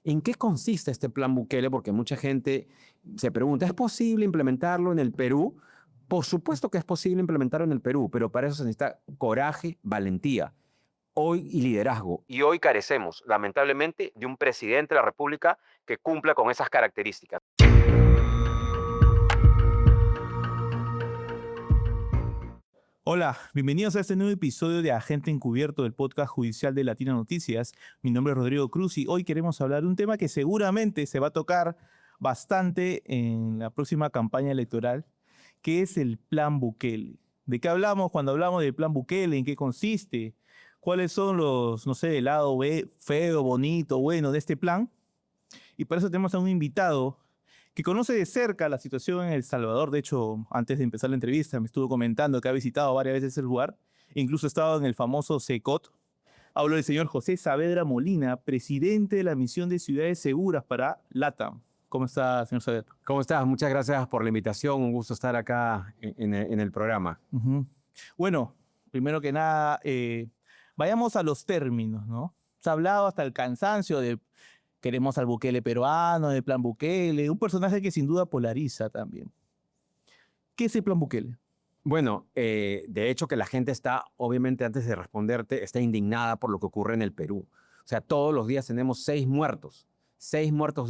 ¿En qué consiste este plan Bukele? Porque mucha gente se pregunta, ¿es posible implementarlo en el Perú? Por supuesto que es posible implementarlo en el Perú, pero para eso se necesita coraje, valentía, hoy y liderazgo. Y hoy carecemos, lamentablemente, de un presidente de la República que cumpla con esas características. Hola, bienvenidos a este nuevo episodio de Agente Encubierto del podcast judicial de Latina Noticias. Mi nombre es Rodrigo Cruz y hoy queremos hablar de un tema que seguramente se va a tocar bastante en la próxima campaña electoral, que es el Plan Bukele. ¿De qué hablamos cuando hablamos del Plan Bukele? ¿En qué consiste? ¿Cuáles son los, no sé, el lado feo, bonito, bueno de este plan? Y para eso tenemos a un invitado que conoce de cerca la situación en El Salvador. De hecho, antes de empezar la entrevista, me estuvo comentando que ha visitado varias veces el lugar. Incluso ha estado en el famoso SECOT. Hablo del señor José Saavedra Molina, presidente de la misión de ciudades seguras para LATAM. ¿Cómo está, señor Saavedra? ¿Cómo estás? Muchas gracias por la invitación. Un gusto estar acá en el programa. Ujú. Bueno, primero que nada, vayamos a los términos, ¿no? Se ha hablado hasta el cansancio de queremos al Bukele peruano, del plan Bukele, un personaje que sin duda polariza también. ¿Qué es el plan Bukele? Bueno, de hecho que la gente está, obviamente antes de responderte, está indignada por lo que ocurre en el Perú. O sea, todos los días tenemos seis muertos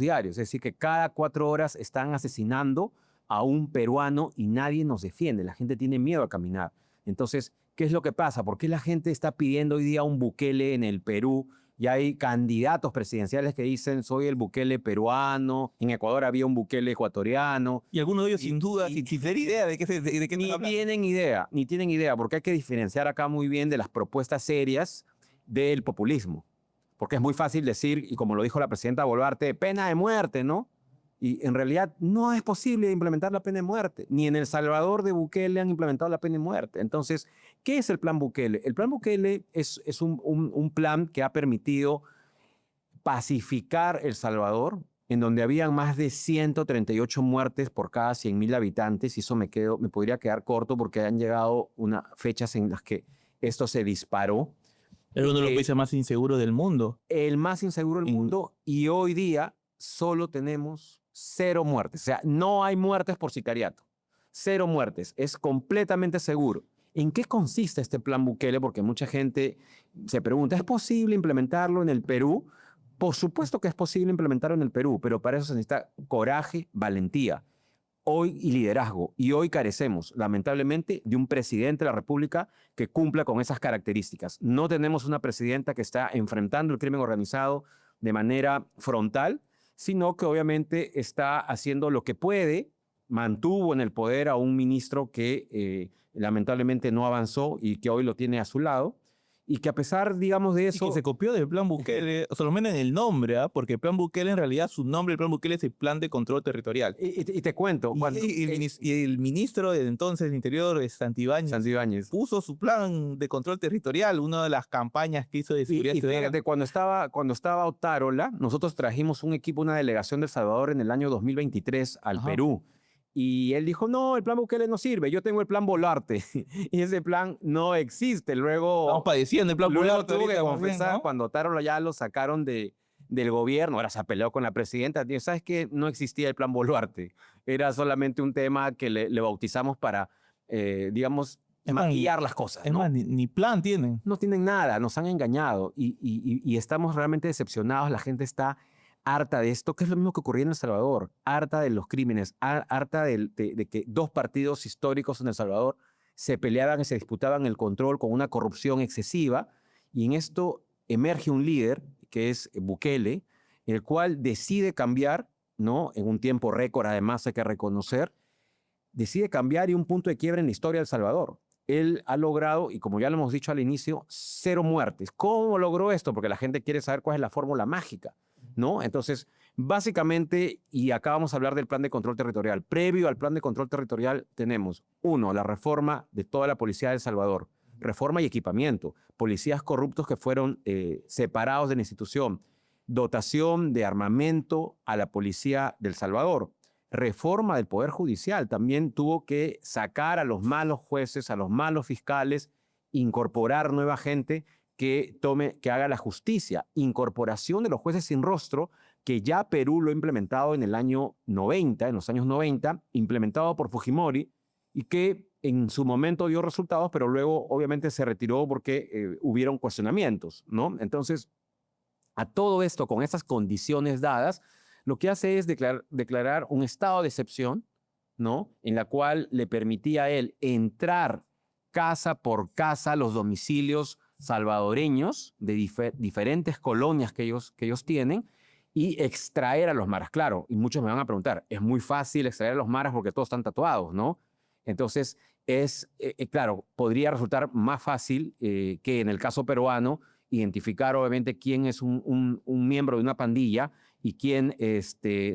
diarios. Es decir, que cada 4 horas están asesinando a un peruano y nadie nos defiende. La gente tiene miedo a caminar. Entonces, ¿qué es lo que pasa? ¿Por qué la gente está pidiendo hoy día un Bukele en el Perú? Y hay candidatos presidenciales que dicen, soy el Bukele peruano. En Ecuador había un Bukele ecuatoriano. Y algunos de ellos, Y, sin duda, y, sin tener idea de qué están ni hablando. tienen idea, porque hay que diferenciar acá muy bien de las propuestas serias del populismo. Porque es muy fácil decir, y como lo dijo la presidenta Boluarte, pena de muerte, ¿no? Y en realidad no es posible implementar la pena de muerte. Ni en El Salvador de Bukele han implementado la pena de muerte. Entonces, ¿qué es el plan Bukele? El plan Bukele es un plan que ha permitido pacificar El Salvador, en donde habían más de 138 muertes por cada 100.000 habitantes, y eso me podría quedar corto porque han llegado fechas en las que esto se disparó. Es uno de los Eh, países más inseguros del mundo. el más inseguro del En- mundo, y hoy día solo tenemos 0 muertes. O sea, no hay muertes por sicariato. 0 muertes. Es completamente seguro. ¿En qué consiste este plan Bukele? Porque mucha gente se pregunta, ¿es posible implementarlo en el Perú? Por supuesto que es posible implementarlo en el Perú, pero para eso se necesita coraje, valentía, hoy y liderazgo. Y hoy carecemos, lamentablemente, de un presidente de la República que cumpla con esas características. No tenemos una presidenta que está enfrentando el crimen organizado de manera frontal, sino que obviamente está haciendo lo que puede. Mantuvo en el poder a un ministro que lamentablemente no avanzó y que hoy lo tiene a su lado. Y que a pesar, digamos, de y que eso, se copió del plan Bukele, o sea, lo menos en el nombre, ¿ah? Porque el plan Bukele, en realidad, su nombre, el plan Bukele es el plan de control territorial. y te cuento, Y, cuando y el ministro de entonces del Interior, Santibáñez, Santibáñez. puso su plan de control territorial, una de las campañas que hizo de seguridad Y ciudadana. fíjate, cuando estaba Otárola, nosotros trajimos un equipo, una delegación de El Salvador en el año 2023 al Ajá. Perú. Y él dijo, no, el plan Bukele no sirve, yo tengo el plan Volarte. Y ese plan no existe. Estamos Luego, padeciendo el plan luego Bukele tuvo que ahorita más bien, confesar, ¿no? cuando Otárola ya lo sacaron del gobierno, ahora se peleó con la presidenta, dijo, ¿sabes qué? No existía el plan Boluarte. Era solamente un tema que le bautizamos para, digamos, Es más, maquillar las cosas, es ¿no? más, ni plan tienen. No tienen nada, nos han engañado y estamos realmente decepcionados. La gente está harta de esto, que es lo mismo que ocurría en El Salvador, harta de los crímenes, harta de que dos partidos históricos en El Salvador se peleaban y se disputaban el control con una corrupción excesiva, y en esto emerge un líder que es Bukele, el cual decide cambiar, ¿no? En un tiempo récord, además hay que reconocer, decide cambiar, y un punto de quiebre en la historia de El Salvador. Él ha logrado, y como ya lo hemos dicho al inicio, 0 muertes. ¿Cómo logró esto? Porque la gente quiere saber cuál es la fórmula mágica, ¿no? Entonces, básicamente, y acá vamos a hablar del plan de control territorial. Previo al plan de control territorial tenemos, uno, la reforma de toda la policía de El Salvador, reforma y equipamiento, policías corruptos que fueron separados de la institución, dotación de armamento a la policía del Salvador, reforma del Poder Judicial. También tuvo que sacar a los malos jueces, a los malos fiscales, incorporar nueva gente que haga la justicia, incorporación de los jueces sin rostro que ya Perú lo ha implementado en el año 90, en los años 90, implementado por Fujimori, y que en su momento dio resultados, pero luego obviamente se retiró porque hubieron cuestionamientos, ¿no? Entonces, a todo esto, con esas condiciones dadas, lo que hace es declarar un estado de excepción, ¿no? En la cual le permitía a él entrar casa por casa a los domicilios salvadoreños de diferentes colonias que ellos tienen y extraer a los maras. Claro, y muchos me van a preguntar, es muy fácil extraer a los maras porque todos están tatuados, ¿no? Entonces, claro, podría resultar más fácil que en el caso peruano identificar obviamente quién es un miembro de una pandilla y quién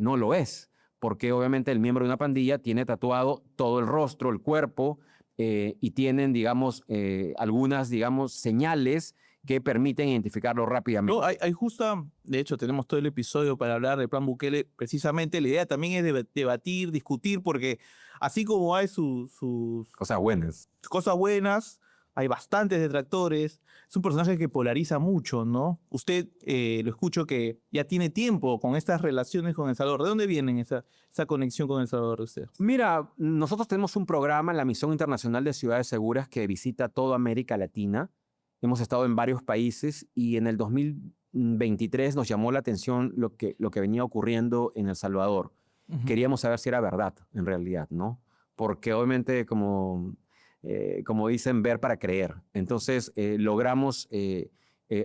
no lo es, porque obviamente el miembro de una pandilla tiene tatuado todo el rostro, el cuerpo, y tienen, digamos, algunas, digamos, señales que permiten identificarlo rápidamente. No, hay justo, de hecho, tenemos todo el episodio para hablar del plan Bukele. Precisamente la idea también es debatir, discutir, porque así como hay sus Cosas buenas. cosas buenas, hay bastantes detractores. Es un personaje que polariza mucho, ¿no? Usted, lo escucho que ya tiene tiempo con estas relaciones con El Salvador. ¿De dónde viene esa conexión con El Salvador de usted? Mira, nosotros tenemos un programa, la Misión Internacional de Ciudades Seguras, que visita toda América Latina. Hemos estado en varios países y en el 2023 nos llamó la atención lo que venía ocurriendo en El Salvador. Queríamos saber si era verdad, en realidad, ¿no? Porque obviamente, como dicen, ver para creer. Entonces, logramos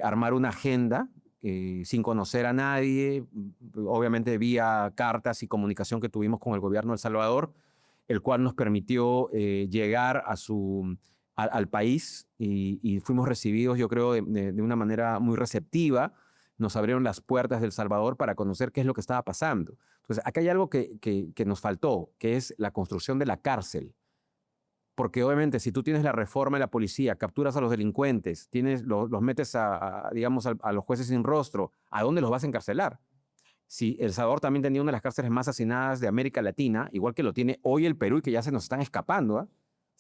armar una agenda sin conocer a nadie, obviamente vía cartas y comunicación que tuvimos con el gobierno de El Salvador, el cual nos permitió llegar al país y fuimos recibidos, yo creo, de una manera muy receptiva. Nos abrieron las puertas de El Salvador para conocer qué es lo que estaba pasando. Entonces, acá hay algo que nos faltó, que es la construcción de la cárcel. Porque obviamente si tú tienes la reforma de la policía, capturas a los delincuentes, los metes digamos, a los jueces sin rostro, ¿a dónde los vas a encarcelar? Si El Salvador también tenía una de las cárceles más hacinadas de América Latina, igual que lo tiene hoy el Perú y que ya se nos están escapando, ¿eh?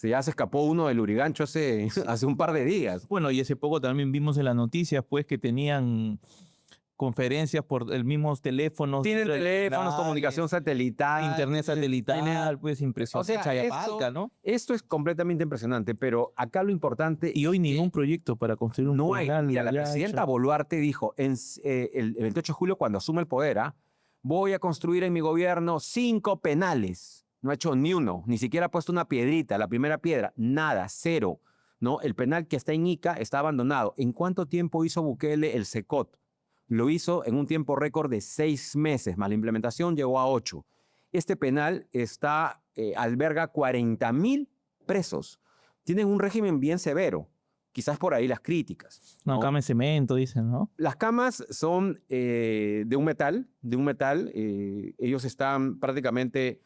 Ya se escapó uno del Lurigancho hace un par de días. Bueno, y hace poco también vimos en las noticias, pues, que tenían conferencias por el mismos teléfonos. Tienen teléfonos, comunicación satelital. Internet satelital, pues impresionante. O sea, Chayapalca, ¿no? Esto es completamente impresionante, pero acá lo importante... Y hoy ningún proyecto para construir un no hay. penal Mira, la ya presidenta hecho. Boluarte dijo el 28 de julio, cuando asume el poder, voy a construir en mi gobierno 5 penales. No ha hecho ni uno, ni siquiera ha puesto una piedrita, la primera piedra, nada, cero. ¿No? El penal que está en Ica está abandonado. ¿En cuánto tiempo hizo Bukele el SECOT? Lo hizo en un tiempo récord de 6 meses, más la implementación llegó a 8. Este penal alberga 40,000 presos. Tienen un régimen bien severo. Quizás por ahí las críticas. No, cama en cemento, dicen, ¿no? Las camas son de un metal. Ellos están prácticamente,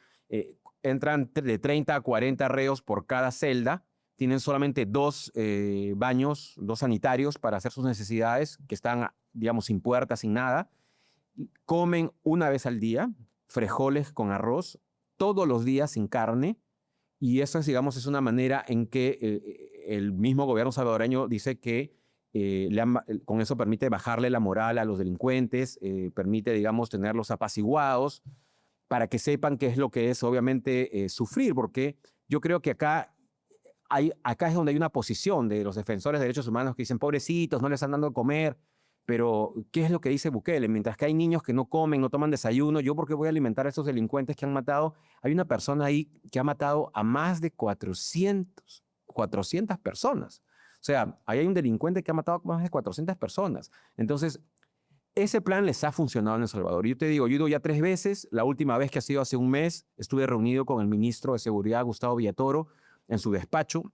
entran de 30 a 40 reos por cada celda. Tienen solamente 2 baños, 2 sanitarios para hacer sus necesidades, que están, digamos, sin puertas, sin nada. Comen una vez al día, frijoles con arroz, todos los días sin carne. Y eso es, digamos, es una manera en que el mismo gobierno salvadoreño dice que con eso permite bajarle la moral a los delincuentes, permite, digamos, tenerlos apaciguados para que sepan qué es lo que es, obviamente, sufrir, porque yo creo que acá es donde hay una posición de los defensores de derechos humanos que dicen, pobrecitos, no les están dando de comer, pero ¿qué es lo que dice Bukele? Mientras que hay niños que no comen, no toman desayuno, ¿yo por qué voy a alimentar a esos delincuentes que han matado? Hay una persona ahí que ha matado a más de 400 personas. O sea, ahí hay un delincuente que ha matado a más de 400 personas. Entonces, ese plan les ha funcionado en El Salvador. Yo te digo, yo he ido ya 3 veces. La última vez que ha sido hace un mes, estuve reunido con el ministro de Seguridad, Gustavo Villatoro, en su despacho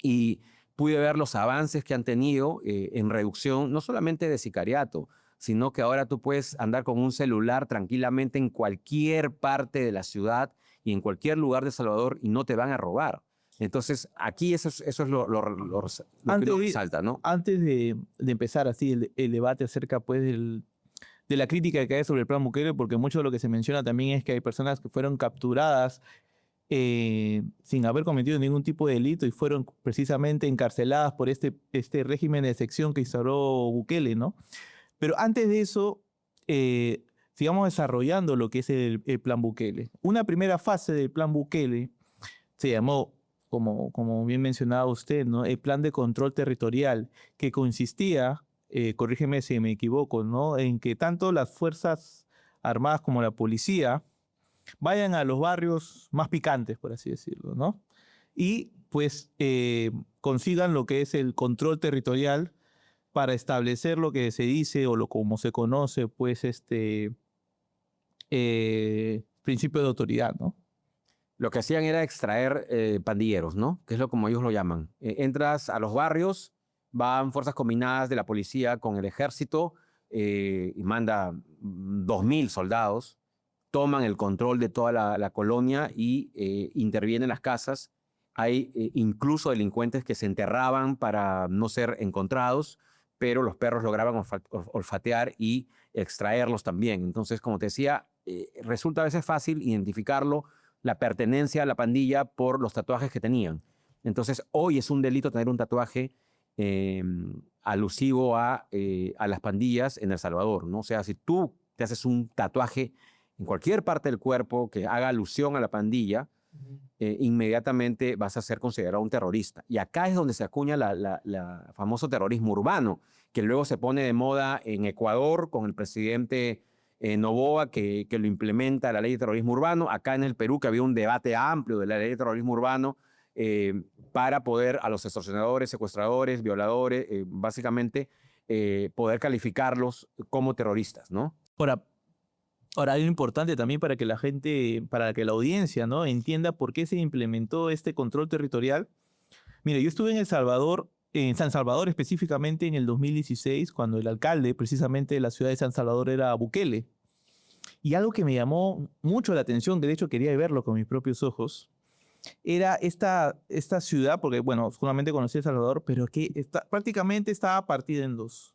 y pude ver los avances que han tenido en reducción, no solamente de sicariato, sino que ahora tú puedes andar con un celular tranquilamente en cualquier parte de la ciudad y en cualquier lugar de El Salvador y no te van a robar. Entonces, aquí eso es lo que nos salta, ¿no? Antes de empezar así el debate acerca, pues, de la crítica que hay sobre el plan Bukele, porque mucho de lo que se menciona también es que hay personas que fueron capturadas sin haber cometido ningún tipo de delito y fueron precisamente encarceladas por este régimen de excepción que instauró Bukele, ¿no? Pero antes de eso, sigamos desarrollando lo que es el Plan Bukele. Una primera fase del Plan Bukele se llamó, como bien mencionaba usted, ¿no? El Plan de Control Territorial, que consistía, corrígeme si me equivoco, ¿no? En que tanto las Fuerzas Armadas como la policía vayan a los barrios más picantes, por así decirlo, ¿no? Y pues consigan lo que es el control territorial para establecer lo que se dice o como se conoce, pues principio de autoridad, ¿no? Lo que hacían era extraer pandilleros, ¿no? Que es lo como ellos lo llaman. Entras a los barrios, van fuerzas combinadas de la policía con el ejército y manda 2.000 soldados, toman el control de toda la colonia y intervienen en las casas. Hay incluso delincuentes que se enterraban para no ser encontrados, pero los perros lograban olfatear y extraerlos también. Entonces, como te decía, resulta a veces fácil identificarlo, la pertenencia a la pandilla por los tatuajes que tenían. Entonces, hoy es un delito tener un tatuaje alusivo a las pandillas en El Salvador, ¿no? O sea, si tú te haces un tatuaje en cualquier parte del cuerpo que haga alusión a la pandilla, inmediatamente vas a ser considerado un terrorista. Y acá es donde se acuña la famoso terrorismo urbano, que luego se pone de moda en Ecuador con el presidente Noboa, que lo implementa la ley de terrorismo urbano. Acá en el Perú, que había un debate amplio de la ley de terrorismo urbano para poder a los extorsionadores, secuestradores, violadores, básicamente poder calificarlos como terroristas, ¿no? Ahora, hay algo importante también para que la gente, para que la audiencia, ¿no? entienda por qué se implementó este control territorial. Mire, yo estuve en El Salvador, en San Salvador específicamente en el 2016, cuando el alcalde precisamente de la ciudad de San Salvador era Bukele. Y algo que me llamó mucho la atención, que de hecho quería verlo con mis propios ojos, era esta ciudad, porque bueno, solamente conocí El Salvador, pero que prácticamente estaba partida en dos.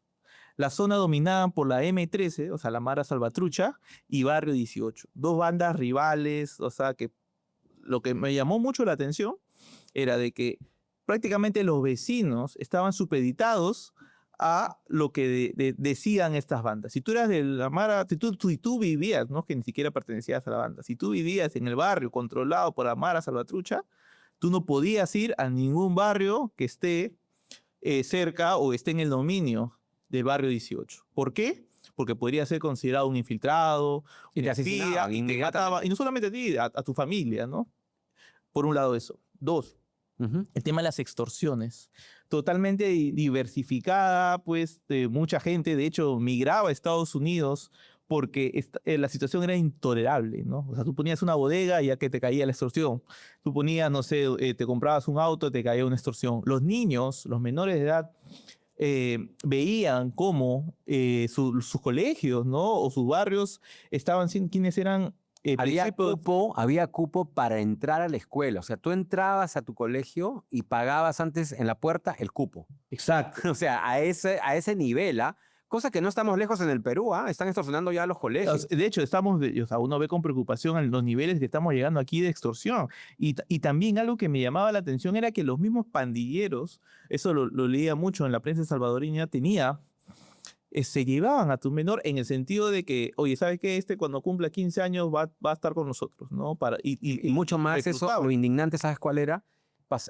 La zona dominada por la M13, o sea, la Mara Salvatrucha, y Barrio 18. Dos bandas rivales, o sea, que lo que me llamó mucho la atención era de que prácticamente los vecinos estaban supeditados a lo que decían estas bandas. Si tú eras de la Mara, si tú vivías, no que ni siquiera pertenecías a la banda, si tú vivías en el barrio controlado por la Mara Salvatrucha, tú no podías ir a ningún barrio que esté cerca o esté en el dominio del barrio 18. ¿Por qué? Porque podría ser considerado un infiltrado, Y te un espía, asesinaban y te mataba, y no solamente a ti, a tu familia, ¿no? Por un lado eso. Dos, el tema de las extorsiones. Totalmente diversificada, pues mucha gente, de hecho, migraba a Estados Unidos porque la situación era intolerable, ¿no? O sea, tú ponías una bodega y ya que te caía la extorsión. Tú ponías, no sé, te comprabas un auto, te caía una extorsión. Los niños, los menores de edad, veían cómo sus colegios, ¿no? O sus barrios estaban sin quienes eran Había cupo para entrar a la escuela. O sea, tú entrabas a tu colegio y pagabas antes en la puerta el cupo. Exacto. O sea, a ese nivel, ¿ah? Cosa que no estamos lejos en el Perú, ¿ah? Están extorsionando ya a los colegios. De hecho, o sea, uno ve con preocupación en los niveles que estamos llegando aquí de extorsión. Y también algo que me llamaba la atención era que los mismos pandilleros, eso lo leía mucho en la prensa salvadoreña, se llevaban a tu menor en el sentido de que, oye, ¿sabes qué? Cuando cumpla 15 años va a estar con nosotros, ¿no? Y mucho más eso, lo indignante, ¿sabes cuál era?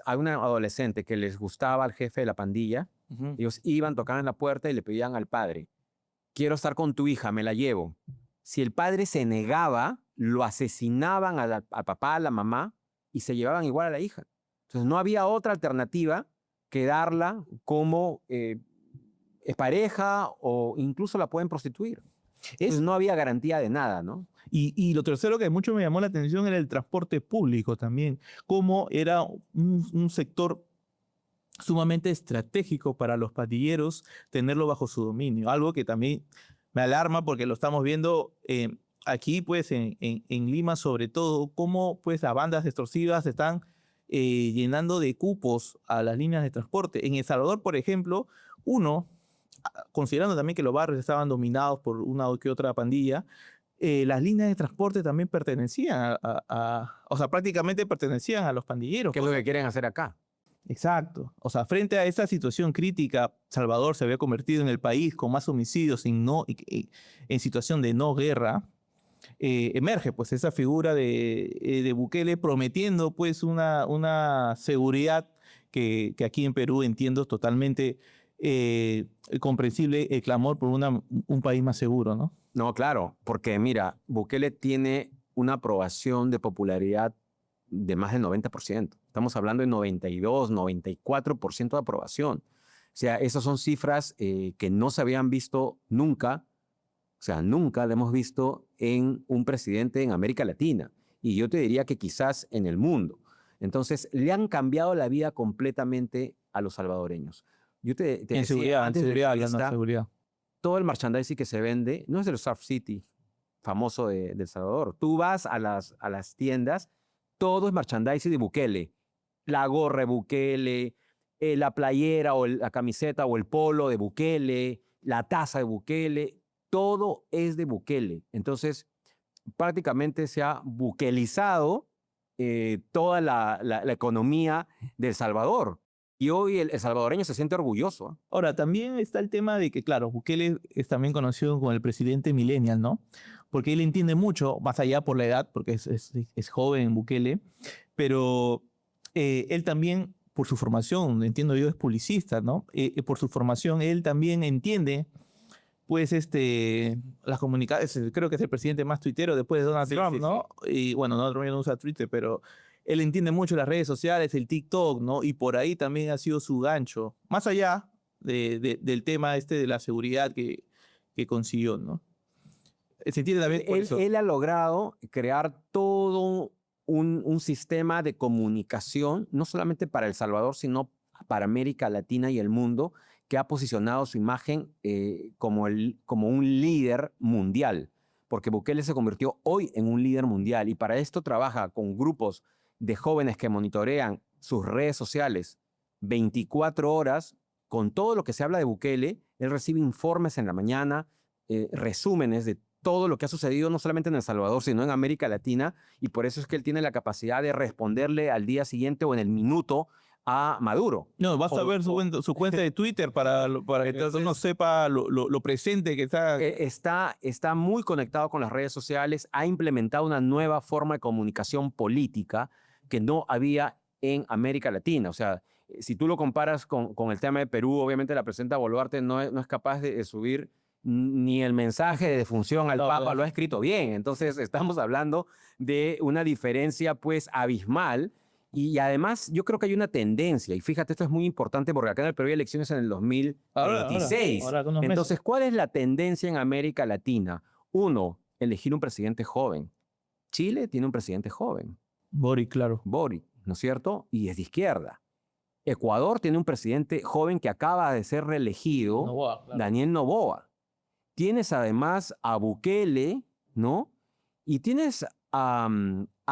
Hay una adolescente que les gustaba al jefe de la pandilla. Ellos iban, tocaban la puerta y le pedían al padre, quiero estar con tu hija, me la llevo. Si el padre se negaba, lo asesinaban al papá, a la mamá, y se llevaban igual a la hija. Entonces no había otra alternativa que darla como pareja o incluso la pueden prostituir. Entonces no había garantía de nada, ¿no? Y lo tercero que mucho me llamó la atención era el transporte público también, cómo era un sector sumamente estratégico para los pandilleros tenerlo bajo su dominio. Algo que también me alarma porque lo estamos viendo aquí, pues, en Lima sobre todo, cómo pues las bandas extorsivas están llenando de cupos a las líneas de transporte. En El Salvador, por ejemplo, considerando también que los barrios estaban dominados por una o que otra pandilla, las líneas de transporte también pertenecían o sea, prácticamente pertenecían a los pandilleros. ¿Qué es lo que quieren hacer acá? Exacto. O sea, frente a esta situación crítica, Salvador se había convertido en el país con más homicidios en situación de no guerra. Emerge pues esa figura de Bukele prometiendo pues una seguridad que aquí en Perú entiendo totalmente comprensible el clamor por un país más seguro, ¿no? No, claro, porque mira, Bukele tiene una aprobación de popularidad de más del 90%. Estamos hablando de 92, 94% de aprobación. O sea, esas son cifras que no se habían visto nunca. O sea, nunca la hemos visto en un presidente en América Latina. Y yo te diría que quizás en el mundo. Entonces, le han cambiado la vida completamente a los salvadoreños. Yo te En decía seguridad, en antes de la seguridad, hablando de entrevista, seguridad. todo el merchandising que se vende no es del Surf City, famoso de El Salvador. Tú vas a las tiendas, todo es merchandising de Bukele. La gorra de Bukele, la playera o la camiseta o el polo de Bukele, la taza de Bukele, todo es de Bukele. Entonces, prácticamente se ha bukelizado toda la economía de El Salvador. Y hoy el salvadoreño se siente orgulloso. ¿Eh? Ahora, también está el tema de que, claro, Bukele es también conocido como el presidente millennial, ¿no? Porque él entiende mucho, más allá por la edad, porque es joven Bukele, pero él también, por su formación, entiendo yo, es publicista, ¿no? Por su formación, él también entiende, pues, las comunicaciones, creo que es el presidente más tuitero después de Donald Trump, ¿no? Y bueno, Donald Trump ya no usa Twitter, pero él entiende mucho las redes sociales, el TikTok, ¿no? Y por ahí también ha sido su gancho, más allá del tema de la seguridad que consiguió, ¿no? Se entiende también por eso. Él ha logrado crear todo un sistema de comunicación, no solamente para El Salvador, sino para América Latina y el mundo, que ha posicionado su imagen como un líder mundial, porque Bukele se convirtió hoy en un líder mundial y para esto trabaja con grupos de jóvenes que monitorean sus redes sociales 24 horas con todo lo que se habla de Bukele. Él recibe informes en la mañana, resúmenes de todo lo que ha sucedido no solamente en El Salvador, sino en América Latina, y por eso es que él tiene la capacidad de responderle al día siguiente o en el minuto a Maduro. No, basta ver su cuenta de Twitter para que Entonces, uno sepa lo presente que está. Está muy conectado con las redes sociales, ha implementado una nueva forma de comunicación política que no había en América Latina. O sea, si tú lo comparas con el tema de Perú, obviamente la presidenta Boluarte no es capaz de subir ni el mensaje de defunción al Papa, lo ha escrito bien. Entonces, estamos hablando de una diferencia pues abismal. Y además, yo creo que hay una tendencia, y fíjate, esto es muy importante porque acá en el Perú hay elecciones en el 2026. Ahora, con unos meses. Entonces, ¿cuál es la tendencia en América Latina? Uno, elegir un presidente joven. Chile tiene un presidente joven, Boric, claro. Boric, ¿no es cierto? Y es de izquierda. Ecuador tiene un presidente joven que acaba de ser reelegido, Noboa, claro. Daniel Noboa. Tienes además a Bukele, ¿no? Y tienes a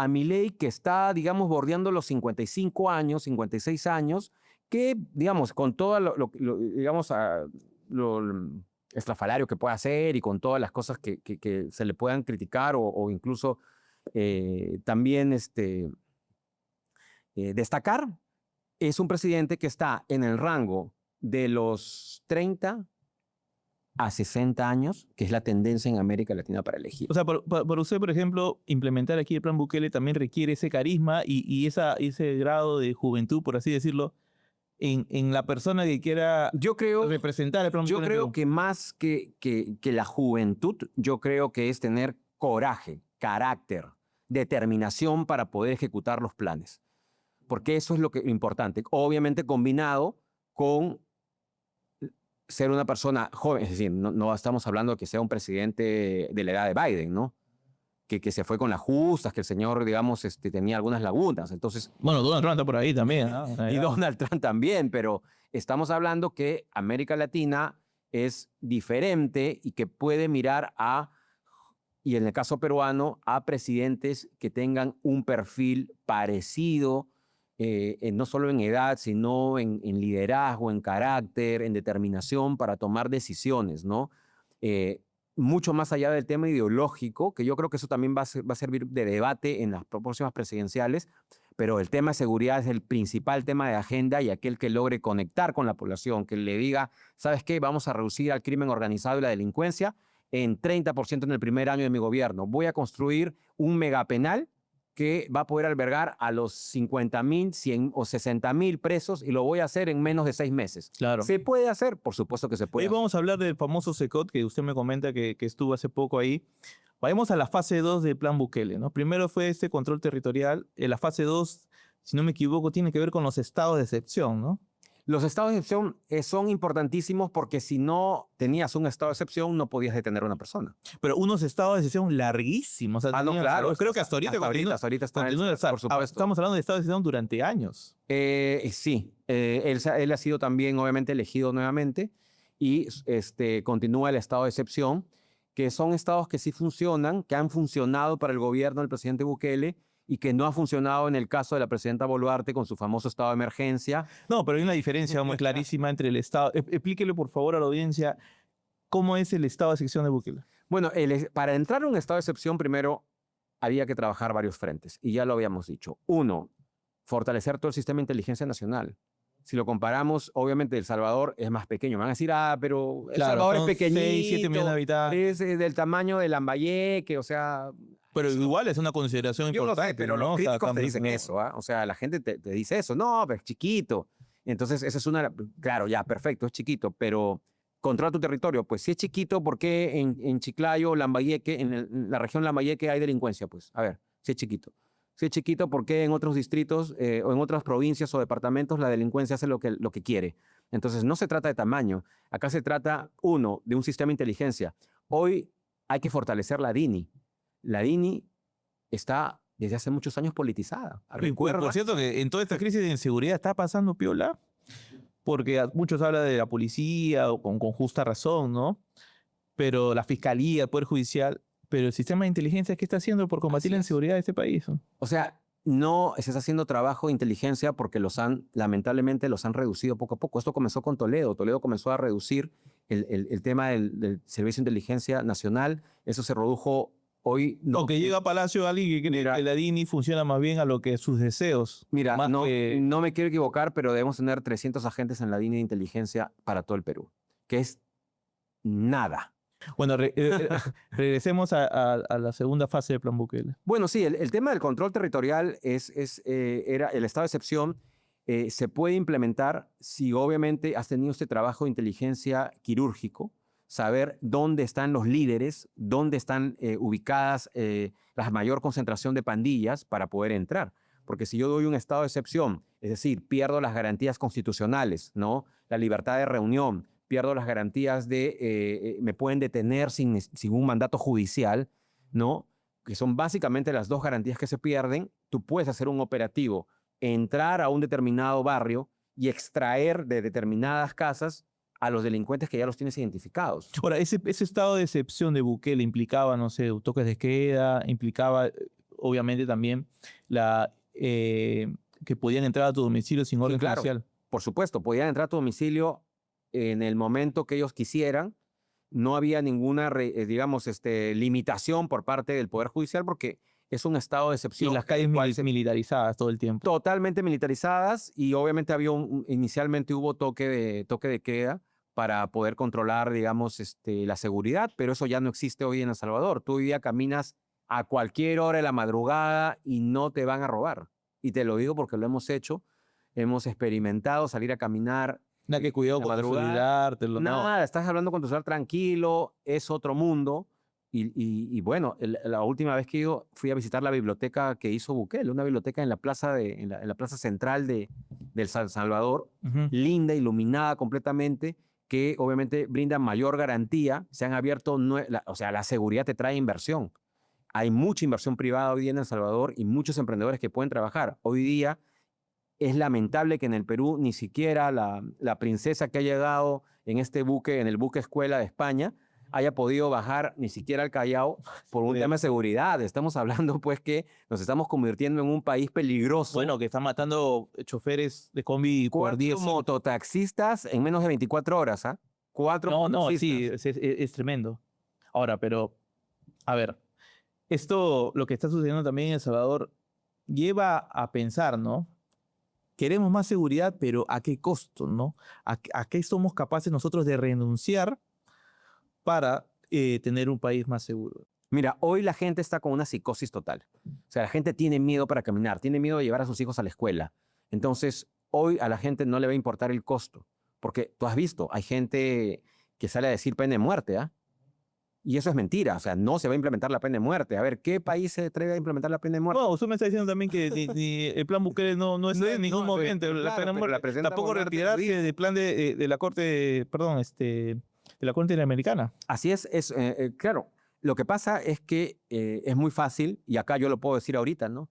Milei que está, digamos, bordeando los 55 años, 56 años, que, digamos, con todo digamos, lo estrafalario que pueda hacer y con todas las cosas que se le puedan criticar o incluso también destacar, es un presidente que está en el rango de los 30 a 60 años, que es la tendencia en América Latina para elegir. O sea, para usted, por ejemplo, implementar aquí el plan Bukele también requiere ese carisma y ese grado de juventud, por así decirlo, en la persona que quiera representar el plan Bukele. Yo creo que más que la juventud, yo creo que es tener coraje, carácter, determinación para poder ejecutar los planes. Porque eso es lo importante. Obviamente combinado con ser una persona joven, es decir, no estamos hablando de que sea un presidente de la edad de Biden, ¿no? Que se fue con las justas, que el señor, digamos, tenía algunas lagunas. Entonces, bueno, Donald Trump está por ahí también, ¿no? Y Donald Trump también, pero estamos hablando que América Latina es diferente y que puede mirar y en el caso peruano, a presidentes que tengan un perfil parecido, no solo en edad, sino en liderazgo, en carácter, en determinación para tomar decisiones, ¿no? Mucho más allá del tema ideológico, que yo creo que eso también va a servir de debate en las próximas presidenciales, pero el tema de seguridad es el principal tema de agenda y aquel que logre conectar con la población, que le diga, ¿sabes qué? Vamos a reducir al crimen organizado y la delincuencia en 30% en el primer año de mi gobierno. Voy a construir un megapenal que va a poder albergar a los 50,000, 100 o 60,000 presos y lo voy a hacer en menos de 6 meses. Claro. ¿Se puede hacer? Por supuesto que se puede Hoy hacer. vamos a hablar del famoso SECOT que usted me comenta que estuvo hace poco ahí. Vayamos a la fase 2 del plan Bukele, ¿no? Primero fue este control territorial. La fase 2, si no me equivoco, tiene que ver con los estados de excepción, ¿no? Los estados de excepción son importantísimos porque si no tenías un estado de excepción no podías detener a una persona. Pero unos estados de excepción larguísimos. O sea, No, claro. Creo que hasta ahorita Hasta ahorita está continúa de estar. por supuesto. Estamos hablando de estados de excepción durante años. Sí, él ha sido también obviamente elegido nuevamente y continúa el estado de excepción, que son estados que sí funcionan, que han funcionado para el gobierno del presidente Bukele y que no ha funcionado en el caso de la presidenta Boluarte con su famoso estado de emergencia. No, pero hay una diferencia muy clarísima entre el estado. Explíquele, por favor, a la audiencia cómo es el estado de excepción de Bukele. Bueno, para entrar a un estado de excepción primero había que trabajar varios frentes y ya lo habíamos dicho. Uno, fortalecer todo el sistema de inteligencia nacional. Si lo comparamos, obviamente El Salvador es más pequeño. Me van a decir, pero El Salvador es pequeñito, 6, 7 millones de habitantes. es del tamaño de Lambayeque, o sea... Pero igual es una consideración Yo lo importante. sé, pero ¿no? los O sea, críticos te dicen eso, ¿ah? O sea, la gente te dice eso. No, pero es chiquito. Entonces, esa es una... Claro, ya, perfecto, es chiquito, pero controla tu territorio. Pues si es chiquito, ¿por qué en Chiclayo, Lambayeque, en la región Lambayeque hay delincuencia? Pues, a ver, si es chiquito. Si es chiquito, ¿por qué en otros distritos o en otras provincias o departamentos la delincuencia hace lo que quiere? Entonces, no se trata de tamaño. Acá se trata, uno, de un sistema de inteligencia. Hoy hay que fortalecer la DINI. La DINI está desde hace muchos años politizada. Por cierto, que en toda esta crisis de inseguridad está pasando piola, porque muchos hablan de la policía con justa razón, ¿no? Pero la fiscalía, el Poder Judicial, pero el sistema de inteligencia, ¿qué está haciendo por combatir la inseguridad de este país? O sea, no se está haciendo trabajo de inteligencia porque lamentablemente los han reducido poco a poco. Esto comenzó con Toledo. Toledo comenzó a reducir el tema del Servicio de Inteligencia Nacional. Eso se redujo hoy. No. O que llega a Palacio alguien que cree que la DINI funciona más bien a lo que sus deseos. Mira, no me quiero equivocar, pero debemos tener 300 agentes en la DINI de inteligencia para todo el Perú, que es nada. Bueno, regresemos a la segunda fase del plan Bukele. Bueno, sí, el tema del control territorial era el estado de excepción. Se puede implementar si obviamente has tenido este trabajo de inteligencia quirúrgico, saber dónde están los líderes, dónde están ubicadas la mayor concentración de pandillas para poder entrar. Porque si yo doy un estado de excepción, es decir, pierdo las garantías constitucionales, ¿no? La libertad de reunión, pierdo las garantías de, me pueden detener sin un mandato judicial, ¿no? Que son básicamente las dos garantías que se pierden. Tú puedes hacer un operativo, entrar a un determinado barrio y extraer de determinadas casas a los delincuentes que ya los tienes identificados. Ahora, ese estado de excepción de Bukele implicaba, no sé, toques de queda, implicaba, obviamente, también que podían entrar a tu domicilio sin orden judicial. Por supuesto, podían entrar a tu domicilio en el momento que ellos quisieran. No había ninguna, limitación por parte del Poder Judicial porque es un estado de excepción. Y las calles militarizadas todo el tiempo. Totalmente militarizadas y obviamente inicialmente hubo toque de queda para poder controlar, digamos, la seguridad, pero eso ya no existe hoy en El Salvador. Tú hoy día caminas a cualquier hora de la madrugada y no te van a robar. Y te lo digo porque lo hemos hecho. Hemos experimentado salir a caminar. Nada que cuidado con tu celular. Nada, estás hablando con tu celular tranquilo, es otro mundo. Y bueno, la última vez que yo fui a visitar la biblioteca que hizo Bukele, una biblioteca en la plaza, en la plaza central del San Salvador, linda, iluminada completamente, que obviamente brinda mayor garantía. Se han abierto, o sea, la seguridad te trae inversión. Hay mucha inversión privada hoy día en El Salvador y muchos emprendedores que pueden trabajar. Hoy día es lamentable que en el Perú ni siquiera la princesa que ha llegado en el buque escuela de España, haya podido bajar ni siquiera al Callao por un tema de seguridad. Estamos hablando, pues, que nos estamos convirtiendo en un país peligroso. Bueno, que están matando choferes de combi por 10. Mototaxistas en menos de 24 horas, ¿ah? 4 No, sí, es tremendo. Ahora, pero, a ver, lo que está sucediendo también en El Salvador, lleva a pensar, ¿no? Queremos más seguridad, pero ¿a qué costo, no? ¿A qué somos capaces nosotros de renunciar para tener un país más seguro? Mira, hoy la gente está con una psicosis total. O sea, la gente tiene miedo para caminar, tiene miedo de llevar a sus hijos a la escuela. Entonces, hoy a la gente no le va a importar el costo, porque tú has visto, hay gente que sale a decir pena de muerte, ¿ah? Y eso es mentira, o sea, no se va a implementar la pena de muerte. A ver, ¿qué país se atreve a implementar la pena de muerte? No, usted me está diciendo también que ni el plan Bukele no está en ningún momento. pero La claro, pena de pero la muerte. presidenta Tampoco Boluarte retirarse dijo. del plan de la Corte, perdón, de la Corte Interamericana. Así es, claro. Lo que pasa es que es muy fácil, y acá yo lo puedo decir ahorita, ¿no?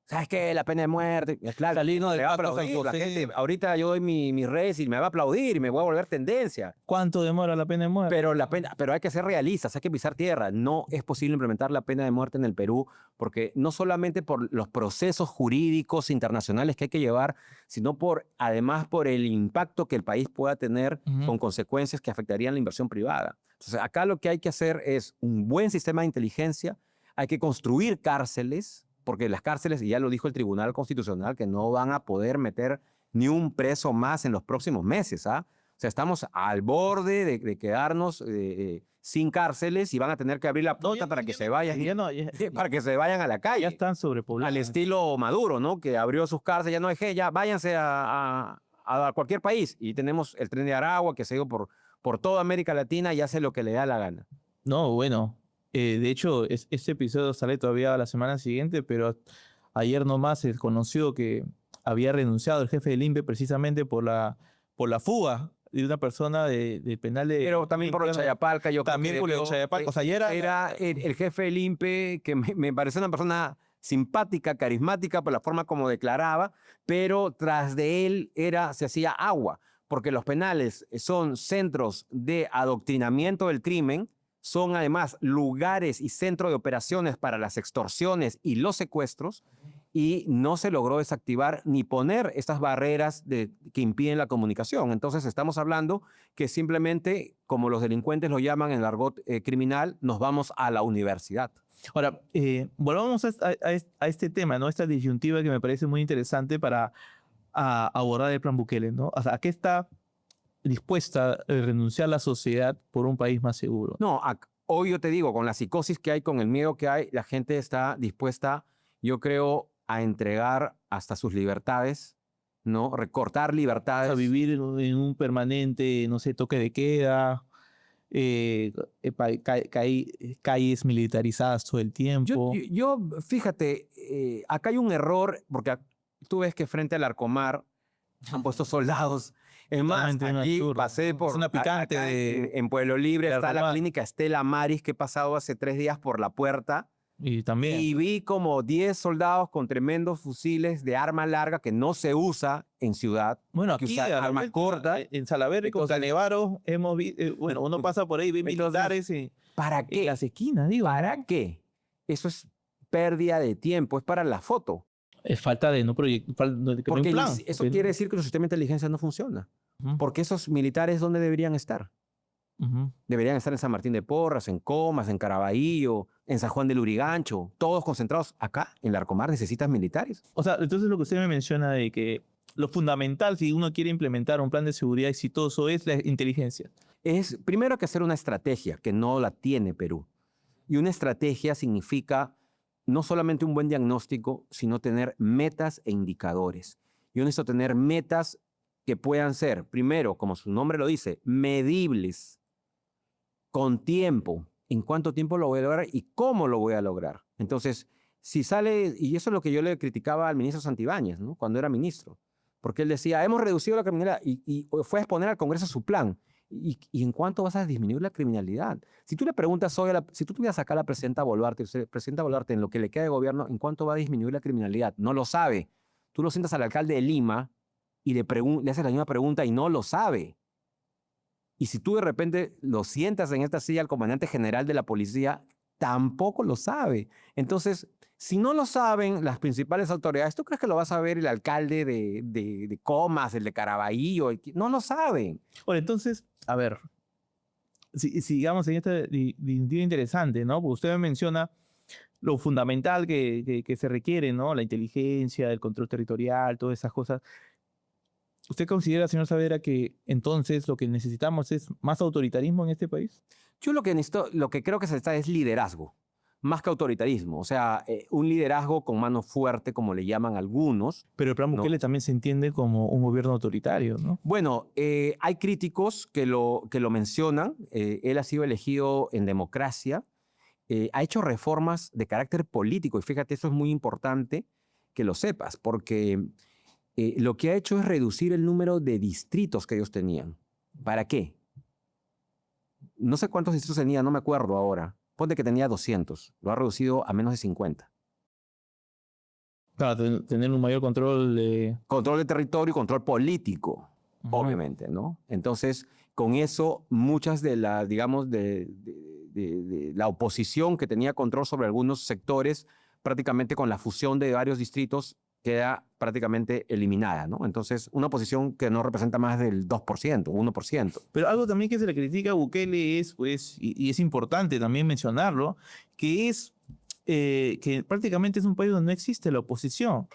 ¿Sabes qué? La pena de muerte. Es claro, Salirnos del le va a pacto San aplaudir la José. gente. Ahorita yo doy mi res y me va a aplaudir y me voy a volver tendencia. ¿Cuánto demora la pena de muerte? Pero hay que ser realistas, hay que pisar tierra. No es posible implementar la pena de muerte en el Perú porque no solamente por los procesos jurídicos internacionales que hay que llevar, sino además por el impacto que el país pueda tener con consecuencias que afectarían la inversión privada. Entonces, acá lo que hay que hacer es un buen sistema de inteligencia, hay que construir cárceles, porque las cárceles, y ya lo dijo el Tribunal Constitucional, que no van a poder meter ni un preso más en los próximos meses, ¿ah? O sea, estamos al borde de quedarnos sin cárceles y van a tener que abrir la puerta para que se vayan, para que se vayan a la calle. Ya están Al sobrepoblados. estilo Maduro, ¿no? Que abrió sus cárceles, ya no dejé, ya váyanse a cualquier país. Y tenemos el Tren de Aragua que se ha ido por toda América Latina y hace lo que le da la gana. No, bueno. De hecho, este episodio sale todavía la semana siguiente, pero ayer nomás se conoció que había renunciado el jefe del INPE precisamente por la fuga de una persona del penal de... Pero también por Chayapalca, yo También creo por que lo de Chayapalca. O sea, ya era el jefe del INPE, que me parece una persona simpática, carismática por la forma como declaraba, pero tras de él se hacía agua, porque los penales son centros de adoctrinamiento del crimen, son además lugares y centro de operaciones para las extorsiones y los secuestros, y no se logró desactivar ni poner estas barreras que impiden la comunicación. Entonces estamos hablando que simplemente, como los delincuentes lo llaman en el argot criminal, nos vamos a la universidad. Ahora, volvamos a este tema, ¿no? Esta disyuntiva que me parece muy interesante para abordar el plan Bukele, ¿no? O sea, ¿a qué está dispuesta a renunciar la sociedad por un país más seguro? No, hoy yo te digo, con la psicosis que hay, con el miedo que hay, la gente está dispuesta, yo creo, a entregar hasta sus libertades, ¿no? Recortar libertades. A vivir en un permanente, no sé, toque de queda, calles militarizadas todo el tiempo. Fíjate, acá hay un error, porque tú ves que frente al Arcomar han puesto soldados. Es más, aquí pasé por... Es una picante en Pueblo Libre está la Arcomar. clínica Estela Maris, que he pasado hace 3 días por la puerta. Y también. Y vi como 10 soldados con tremendos fusiles de arma larga que no se usa en ciudad. Bueno, que aquí usa arma corta. en Salaberry con Canevaro hemos visto, bueno, uno pasa por ahí, ve militares ¿Para en qué? las esquinas, digo. ¿Para qué? Eso es pérdida de tiempo, es para la foto. Es falta de no proyectar, Porque eso quiere decir que el sistema de inteligencia no funciona. Porque esos militares, ¿dónde deberían estar? Deberían estar en San Martín de Porras, en Comas, en Caraballo, en San Juan del Lurigancho, todos concentrados acá. En Larcomar necesitas militares. O sea, entonces lo que usted me menciona de que lo fundamental si uno quiere implementar un plan de seguridad exitoso es la inteligencia. Es primero que hacer una estrategia, que no la tiene Perú. Y una estrategia significa no solamente un buen diagnóstico, sino tener metas e indicadores. Yo necesito tener metas que puedan ser, primero, como su nombre lo dice, medibles, con tiempo, en cuánto tiempo lo voy a lograr y cómo lo voy a lograr. Entonces, si sale, y eso es lo que yo le criticaba al ministro Santibáñez, ¿no? Cuando era ministro, porque él decía, hemos reducido la criminalidad, y fue a exponer al Congreso su plan. ¿Y en cuánto vas a disminuir la criminalidad? Si tú le preguntas hoy, si tú tuvieras acá a la presidenta Boluarte, presidenta Boluarte, en lo que le queda de gobierno, ¿en cuánto va a disminuir la criminalidad? No lo sabe. Tú lo sientas al alcalde de Lima y le haces la misma pregunta y no lo sabe. Y si tú de repente lo sientas en esta silla al comandante general de la policía, tampoco lo sabe. Entonces, si no lo saben las principales autoridades, ¿tú crees que lo va a saber el alcalde de Comas, el de Caraballo? No lo saben. Bueno, entonces, a ver, sigamos en esta disyuntiva interesante, ¿no? Porque usted me menciona lo fundamental que se requiere, ¿no? La inteligencia, el control territorial, todas esas cosas. ¿Usted considera, señor Saavedra, que entonces lo que necesitamos es más autoritarismo en este país? Yo lo que necesito, lo que creo que se necesita es liderazgo, más que autoritarismo. O sea, un liderazgo con mano fuerte, como le llaman algunos. Pero el plan ¿No? Bukele también se entiende como un gobierno autoritario, ¿no? Bueno, hay críticos que lo mencionan. Él ha sido elegido en democracia. Ha hecho reformas de carácter político. Y fíjate, eso es muy importante que lo sepas, porque lo que ha hecho es reducir el número de distritos que ellos tenían. ¿Para qué? No sé cuántos distritos tenía, no me acuerdo ahora. Ponte que tenía 200. Lo ha reducido a menos de 50. Claro, tener un mayor control de... Control de territorio y control político, obviamente, ¿no? Entonces, con eso, muchas de las, digamos, de la oposición que tenía control sobre algunos sectores, prácticamente con la fusión de varios distritos, queda prácticamente eliminada, ¿no? Entonces, una oposición que no representa más del 2%, 1%. Pero algo también que se le critica a Bukele es, pues, y es importante también mencionarlo, que es que prácticamente es un país donde no existe la oposición.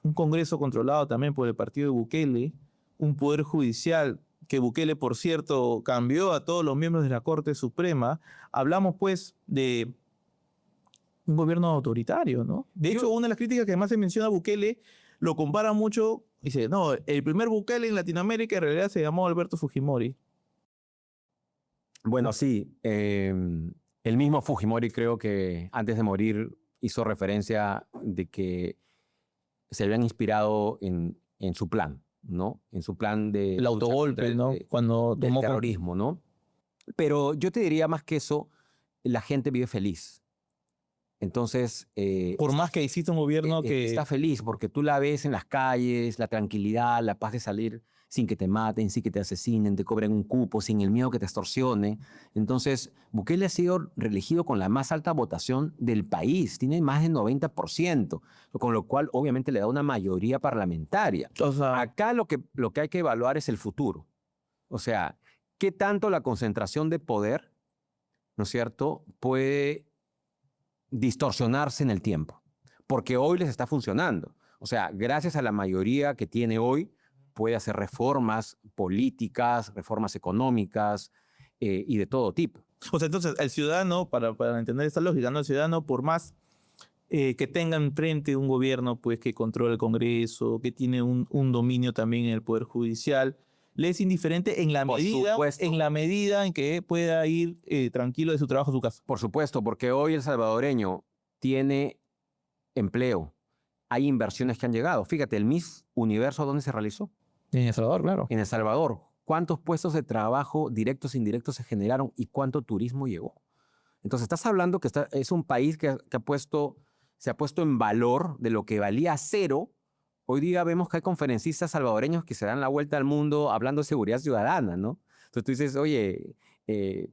Un Congreso controlado también por el partido de Bukele, un poder judicial que Bukele, por cierto, cambió a todos los miembros de la Corte Suprema. Hablamos, pues, de un gobierno autoritario, ¿no? De hecho, una de las críticas que más se menciona a Bukele lo compara mucho, dice, no, el primer Bukele en Latinoamérica en realidad se llamó Alberto Fujimori. Bueno, sí, el mismo Fujimori creo que antes de morir hizo referencia de que se habían inspirado en su plan, ¿no? En su plan de El lucha autogolpe, contra ¿no? Cuando del tomó... terrorismo, ¿no? Pero yo te diría más que eso, la gente vive feliz. Entonces, Por más que exista un gobierno que... está feliz porque tú la ves en las calles, la tranquilidad, la paz de salir sin que te maten, sin que te asesinen, te cobren un cupo, sin el miedo que te extorsionen. Entonces, Bukele ha sido reelegido con la más alta votación del país, tiene más del 90%, con lo cual obviamente le da una mayoría parlamentaria. O sea, Acá lo que hay que evaluar es el futuro. O sea, ¿qué tanto la concentración de poder, ¿no es cierto?, puede distorsionarse en el tiempo, porque hoy les está funcionando. O sea, gracias a la mayoría que tiene hoy, puede hacer reformas políticas, reformas económicas y de todo tipo. o sea, entonces el ciudadano, para entender esta lógica, ¿no? El ciudadano, por más que tenga enfrente un gobierno pues, que controla el Congreso, que tiene un dominio también en el Poder Judicial, le es indiferente Por supuesto. en la medida en que pueda ir tranquilo de su trabajo a su casa. Por supuesto, porque hoy el salvadoreño tiene empleo, hay inversiones que han llegado. Fíjate, el Miss Universo, ¿dónde se realizó? En El Salvador, claro. En El Salvador. ¿Cuántos puestos de trabajo directos e indirectos se generaron y cuánto turismo llegó? Entonces, estás hablando que es un país que se ha puesto en valor de lo que valía cero. Hoy día vemos que hay conferencistas salvadoreños que se dan la vuelta al mundo hablando de seguridad ciudadana, ¿no? Entonces tú dices, oye, ¿qué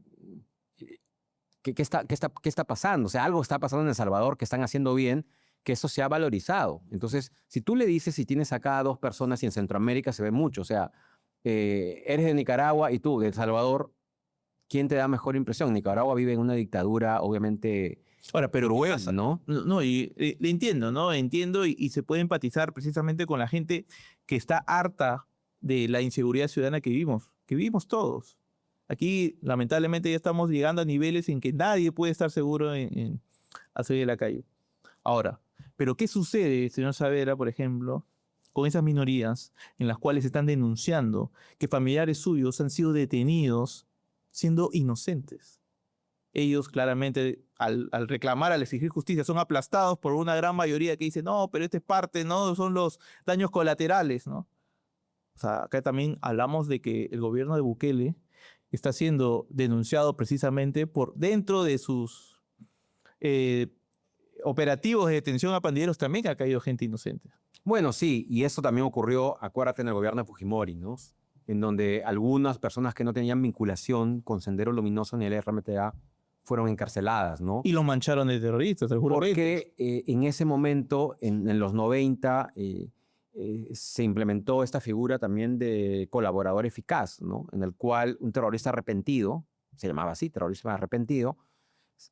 está pasando? O sea, algo está pasando en El Salvador que están haciendo bien, que eso se ha valorizado. Entonces, si tú le dices, si tienes acá a dos personas y en Centroamérica se ve mucho, o sea, eres de Nicaragua y tú de El Salvador, ¿quién te da mejor impresión? Nicaragua vive en una dictadura, obviamente, Ahora, pero ¿qué cruel, pasa? ¿no? No, y le entiendo, ¿no? Entiendo y se puede empatizar precisamente con la gente que está harta de la inseguridad ciudadana que vivimos todos. Aquí, lamentablemente, ya estamos llegando a niveles en que nadie puede estar seguro al salir de la calle. Ahora, ¿pero qué sucede, señor Saavedra, por ejemplo, con esas minorías en las cuales están denunciando que familiares suyos han sido detenidos siendo inocentes? Ellos claramente al reclamar, al exigir justicia, son aplastados por una gran mayoría que dice, no, pero esta es parte, no, son los daños colaterales, ¿no? O sea, acá también hablamos de que el gobierno de Bukele está siendo denunciado precisamente por dentro de sus eh, operativos de detención a pandilleros también que ha caído gente inocente. Bueno, sí, y eso también ocurrió, acuérdate, en el gobierno de Fujimori, ¿no? En donde algunas personas que no tenían vinculación con Sendero Luminoso ni el RMTA fueron encarceladas, ¿no? Y los mancharon de terroristas, te lo juro. Porque en ese momento, en los 90, se implementó esta figura también de colaborador eficaz, ¿no? En el cual un terrorista arrepentido, se llamaba así, terrorista arrepentido,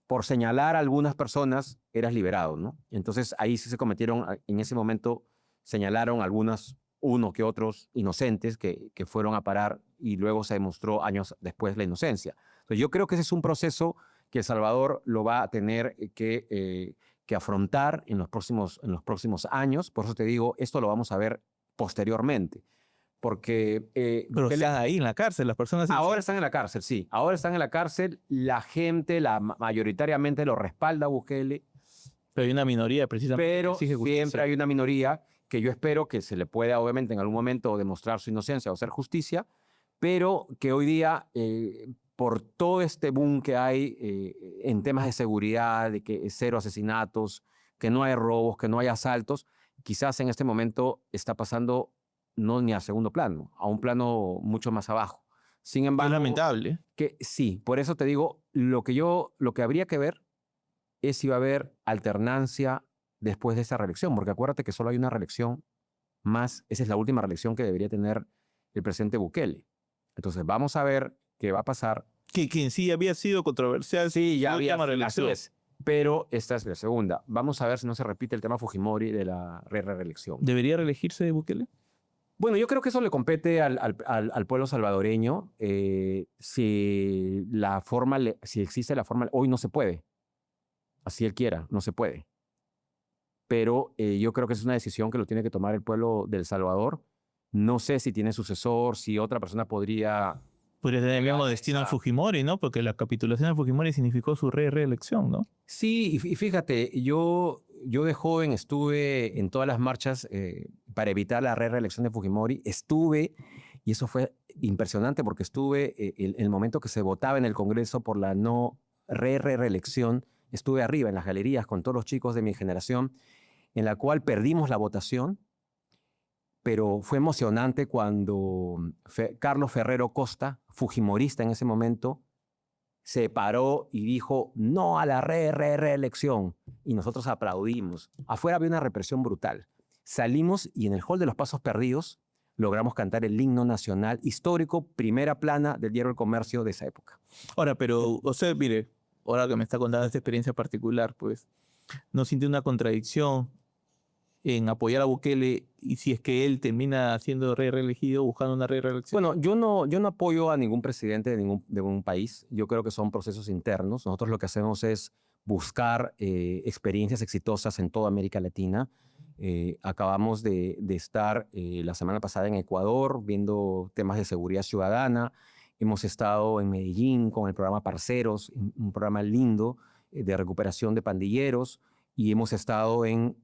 por señalar a algunas personas eras liberado, ¿no? Entonces ahí sí se cometieron, en ese momento señalaron algunas, uno que otros inocentes que fueron a parar y luego se demostró años después la inocencia. Entonces yo creo que ese es un proceso que El Salvador lo va a tener que afrontar en los próximos años. Por eso te digo, esto lo vamos a ver posteriormente. Porque Pero Bukele- están ahí en la cárcel, las personas. ahora están en la cárcel, sí. Ahora están en la cárcel. La gente, mayoritariamente lo respalda a Bukele, Pero hay una minoría precisamente que pero exige justicia. siempre hay una minoría que yo espero que se le pueda, obviamente, en algún momento demostrar su inocencia o hacer justicia, pero que hoy día, por todo este boom que hay en temas de seguridad, de que cero asesinatos, que no hay robos, que no hay asaltos, quizás en este momento está pasando no ni a segundo plano, a un plano mucho más abajo. Sin Es embargo, lamentable. que sí, por eso te digo, lo que habría que ver es si va a haber alternancia después de esa reelección, porque acuérdate que solo hay una reelección más, esa es la última reelección que debería tener el presidente Bukele. Entonces vamos a ver qué va a pasar. Que en sí había sido controversial. Sí, ya su había, última así reelección. es, pero esta es la segunda. Vamos a ver si no se repite el tema Fujimori de la reelección. ¿Debería reelegirse Bukele? Bueno, yo creo que eso le compete al pueblo salvadoreño. Si si existe la forma, hoy no se puede. Así él quiera, no se puede. Pero yo creo que es una decisión que lo tiene que tomar el pueblo de El Salvador. No sé si tiene sucesor, si otra persona podría... Podría tener el mismo destino al Exacto. Fujimori, ¿no? Porque la capitulación de Fujimori significó su reelección, ¿no? Sí, y fíjate, yo de joven estuve en todas las marchas para evitar la reelección de Fujimori. Estuve, y eso fue impresionante porque estuve el momento que se votaba en el Congreso por la no reelección. Estuve arriba en las galerías con todos los chicos de mi generación, en la cual perdimos la votación, pero fue emocionante cuando Carlos Ferrero Costa, fujimorista en ese momento, se paró y dijo no a la reelección. Y nosotros aplaudimos. Afuera había una represión brutal. Salimos y en el hall de los Pasos Perdidos logramos cantar el himno nacional histórico, primera plana del diario El Comercio de esa época. Ahora, pero, o sea, mire, ahora que me está contando esta experiencia particular, pues, ¿no siente una contradicción en apoyar a Bukele y si es que él termina siendo reelegido, buscando una reelección? Bueno, yo no apoyo a ningún presidente de un país. Yo creo que son procesos internos. Nosotros lo que hacemos es buscar experiencias exitosas en toda América Latina. Acabamos de estar la semana pasada en Ecuador viendo temas de seguridad ciudadana. Hemos estado en Medellín con el programa Parceros, un programa lindo de recuperación de pandilleros. Y hemos estado en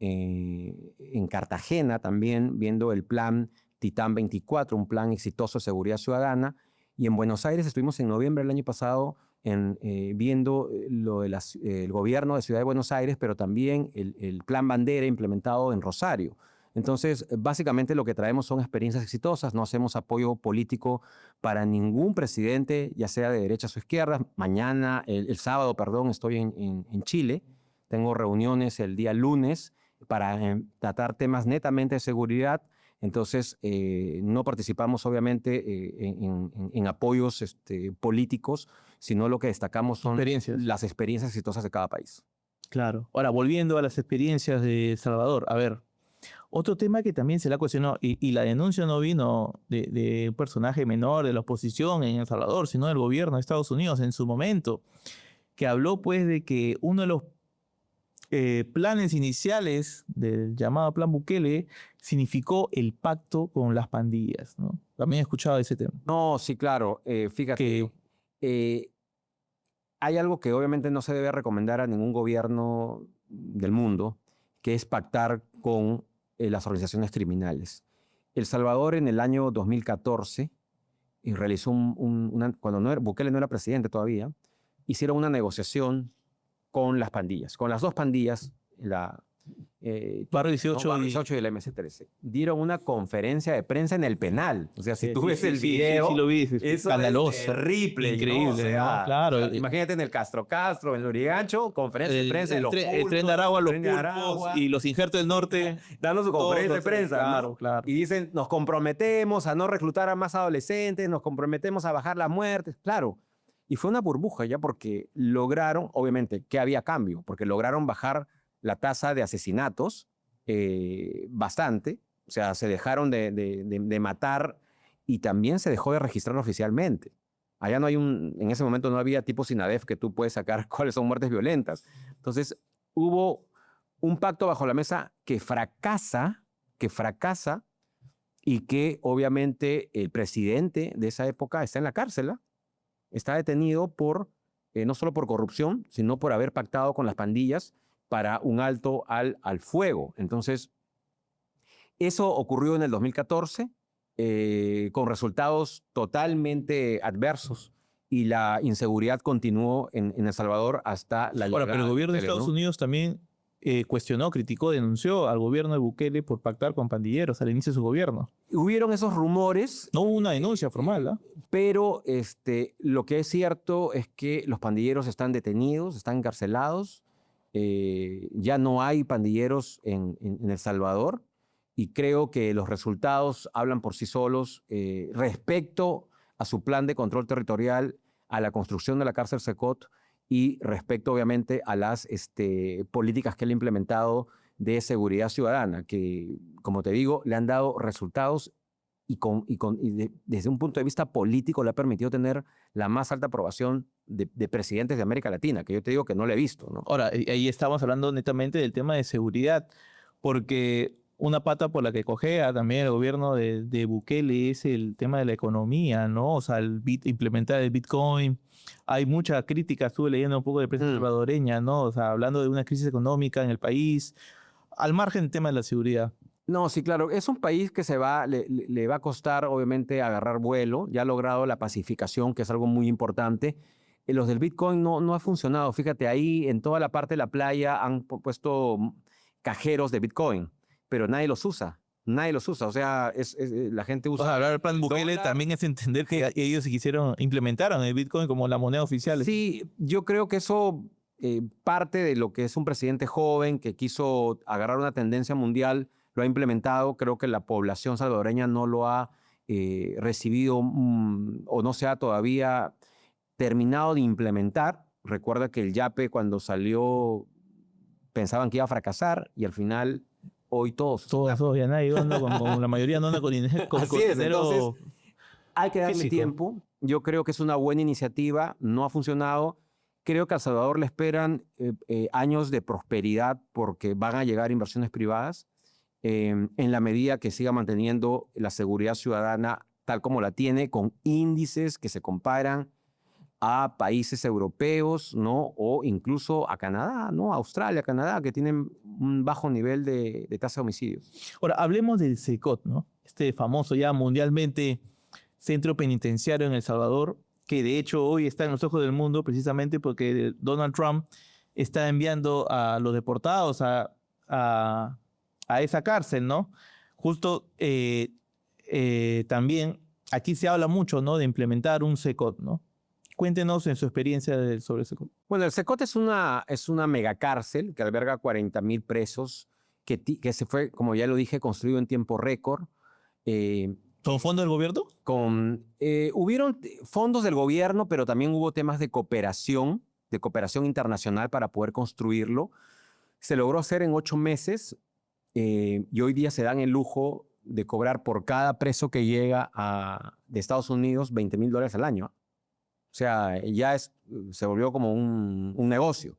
Cartagena también viendo el plan Titán 24, un plan exitoso de seguridad ciudadana. Y en Buenos Aires estuvimos en noviembre del año pasado viendo lo el gobierno de Ciudad de Buenos Aires, pero también el plan Bandera implementado en Rosario. Entonces, básicamente lo que traemos son experiencias exitosas, no hacemos apoyo político para ningún presidente, ya sea de derechas o izquierdas. Mañana, el sábado, perdón, estoy en Chile. Tengo reuniones el día lunes para tratar temas netamente de seguridad. Entonces, no participamos obviamente en apoyos políticos, sino lo que destacamos son las experiencias exitosas de cada país. Claro. Ahora, volviendo a las experiencias de El Salvador, a ver, otro tema que también se le ha cuestionado, y la denuncia no vino de un personaje menor de la oposición en El Salvador, sino del gobierno de Estados Unidos en su momento, que habló pues de que uno de los planes iniciales del llamado Plan Bukele significó el pacto con las pandillas, ¿no? También he escuchado ese tema. No, sí, claro. Fíjate, hay algo que obviamente no se debe recomendar a ningún gobierno del mundo, que es pactar con las organizaciones criminales. El Salvador en el año 2014 realizó cuando Bukele no era presidente todavía, hicieron una negociación con las pandillas, con las dos pandillas, Barrio 18, Barrio 18 y el MS-13. Dieron una conferencia de prensa en el penal. O sea, si tú ves el video, sí, lo vi, eso escandaloso, es terrible. increíble, ¿no? O sea, ¿no? Claro. Imagínate en el Castro, en Lurigancho, conferencia de prensa de los el tren de Aragua, los tren de pulpos Aragua, y los injertos del norte. dando su conferencia de prensa. Claro, ¿no? claro. Y dicen, nos comprometemos a no reclutar a más adolescentes, nos comprometemos a bajar las muertes. Claro. Y fue una burbuja ya porque lograron, obviamente, que había cambio, porque lograron bajar la tasa de asesinatos bastante, o sea, se dejaron de matar y también se dejó de registrar oficialmente. Allá no hay en ese momento no había tipos INADEF que tú puedes sacar cuáles son muertes violentas. Entonces, hubo un pacto bajo la mesa que fracasa y que obviamente el presidente de esa época está en la cárcel, ¿ah? Está detenido no solo por corrupción, sino por haber pactado con las pandillas para un alto al fuego. Entonces, eso ocurrió en el 2014 con resultados totalmente adversos y la inseguridad continuó en El Salvador hasta la Ahora, llegada pero el de gobierno de Bukele, Estados ¿no? Unidos también cuestionó, criticó, denunció al gobierno de Bukele por pactar con pandilleros al inicio de su gobierno. Hubieron esos rumores, No hubo una denuncia formal, ¿ah? pero lo que es cierto es que los pandilleros están detenidos, están encarcelados. Ya no hay pandilleros en El Salvador y creo que los resultados hablan por sí solos respecto a su plan de control territorial, a la construcción de la cárcel Secot y respecto obviamente a las políticas que él ha implementado de seguridad ciudadana, que como te digo, le han dado resultados desde un punto de vista político le ha permitido tener la más alta aprobación de presidentes de América Latina, que yo te digo que no le he visto, ¿no? Ahora, ahí estamos hablando netamente del tema de seguridad, porque una pata por la que cojea también el gobierno de Bukele es el tema de la economía, ¿no? O sea, implementar el Bitcoin. Hay mucha crítica, estuve leyendo un poco de prensa salvadoreña, ¿no? O sea, hablando de una crisis económica en el país, al margen del tema de la seguridad. No, sí, claro. Es un país que le va a costar, obviamente, agarrar vuelo. Ya ha logrado la pacificación, que es algo muy importante. Los del Bitcoin no ha funcionado. Fíjate, ahí en toda la parte de la playa han puesto cajeros de Bitcoin, pero nadie los usa. Nadie los usa. O sea, la gente O usa sea, hablar del plan Bukele dólar. también es entender que ellos implementaron el Bitcoin como la moneda oficial. Sí, yo creo que eso parte de lo que es un presidente joven que quiso agarrar una tendencia mundial, lo ha implementado. Creo que la población salvadoreña no lo ha recibido o no se ha todavía terminado de implementar. Recuerda que el Yape cuando salió pensaban que iba a fracasar y al final hoy todos. Todos, ya nadie anda con la mayoría no anda con dinero, con Así es, dinero entonces hay que darle físico. tiempo. Yo creo que es una buena iniciativa, no ha funcionado. Creo que a El Salvador le esperan años de prosperidad porque van a llegar inversiones privadas en la medida que siga manteniendo la seguridad ciudadana tal como la tiene, con índices que se comparan a países europeos, ¿no? O incluso a Canadá, ¿no? Australia, Canadá, que tienen un bajo nivel de tasa de homicidios. Ahora, hablemos del SECOT, ¿no? Este famoso ya mundialmente centro penitenciario en El Salvador, que de hecho hoy está en los ojos del mundo precisamente porque Donald Trump está enviando a los deportados a esa cárcel, ¿no? Justo también aquí se habla mucho, ¿no? De implementar un SECOT, ¿no? Cuéntenos en su experiencia sobre el SECOT. Bueno, el Secot es una megacárcel que alberga 40,000 presos, que se fue, como ya lo dije, construido en tiempo récord. ¿Con fondo del gobierno? Hubieron fondos del gobierno, pero también hubo temas de cooperación internacional para poder construirlo. Se logró hacer en 8 meses y hoy día se dan el lujo de cobrar por cada preso que llega de Estados Unidos $20,000 al año. O sea, se volvió como un negocio,